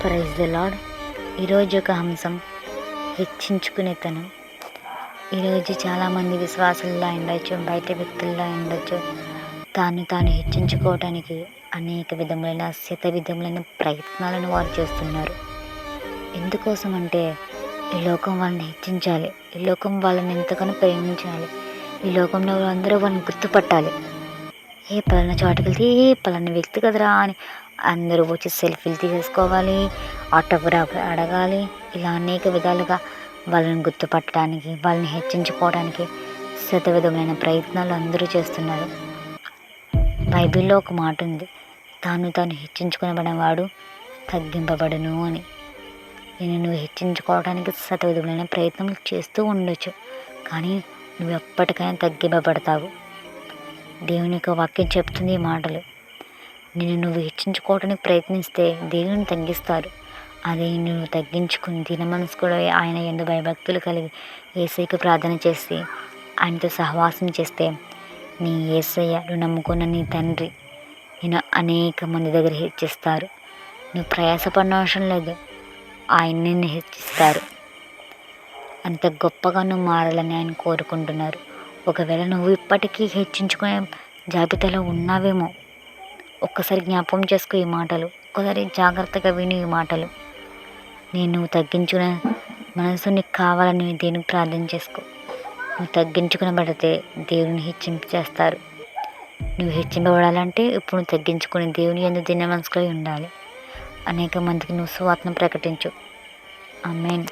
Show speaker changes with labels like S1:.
S1: Praise the lord. ఈరోజు ఒక అంశం హెచ్చించుకునేతనం. ఈరోజు చాలామంది విశ్వాసుల్లో ఉండొచ్చు, బయట వ్యక్తుల్లో ఉండొచ్చు, తాను హెచ్చించుకోవడానికి అనేక విధములైన విధములైన ప్రయత్నాలను వారు చేస్తున్నారు. ఎందుకోసం అంటే ఈ లోకం వాళ్ళని హెచ్చించాలి, ఈ లోకం వాళ్ళని ఎంతగానో ప్రేమించాలి, ఈ లోకంలో అందరూ వాళ్ళని గుర్తుపట్టాలి. పలానా చోటుకి వెళ్తే పలానా వ్యక్తి కదరా అని అందరూ వచ్చి సెల్ఫీలు తీసేసుకోవాలి, ఆటోగ్రాఫ్ అడగాలి. ఇలా అనేక విధాలుగా వాళ్ళని గుర్తుపట్టడానికి, వాళ్ళని హెచ్చించుకోవడానికి విధమైన ప్రయత్నాలు అందరూ చేస్తున్నారు. బైబిల్లో ఒక మాట ఉంది, తాను హెచ్చించుకునబడినవాడు తగ్గింపబడును అని. నువ్వు హెచ్చించుకోవడానికి విధమైన ప్రయత్నం చేస్తూ ఉండొచ్చు, కానీ నువ్వు ఎప్పటికైనా తగ్గింపబడతావు. దేవుని యొక్క వాక్యం చెప్తుంది ఈ మాటలు. నువ్వు హెచ్చించుకోవడానికి ప్రయత్నిస్తే దేవుని తగ్గిస్తారు. అదే నువ్వు తగ్గించుకుని దీన మనసు కూడా ఆయన యందు భయభక్తులు కలిగి యేసయ్యకు ప్రార్థన చేసి ఆయనతో సహవాసం చేస్తే నీ యేసయ్య, నువ్వు నమ్ముకున్న నీ తండ్రి నేను అనేక మంది దగ్గర హెచ్చిస్తారు. నువ్వు ప్రయాసపడిన అవసరం లేదు, ఆయన నిన్ను హెచ్చిస్తారు. అంత గొప్పగా నువ్వు మారాలని ఆయన కోరుకుంటున్నారు. ఒకవేళ నువ్వు ఇప్పటికీ హెచ్చించుకునే జాబితాలో ఉన్నావేమో, ఒక్కసారి జ్ఞాపకం చేసుకో ఈ మాటలు, ఒక్కసారి జాగ్రత్తగా విని ఈ మాటలు. నువ్వు తగ్గించుకునే మనసు నీకు కావాలని దేవునికి ప్రార్థన చేసుకో. నువ్వు తగ్గించుకునబడితే దేవుని హెచ్చింపు చేస్తారు. నువ్వు హెచ్చింపబడాలంటే ఇప్పుడు నువ్వు తగ్గించుకుని దేవుని యందు దీన మనసులో ఉండాలి. అనేక మందికి నువ్వు సువార్తను ప్రకటించు. ఆమేన్.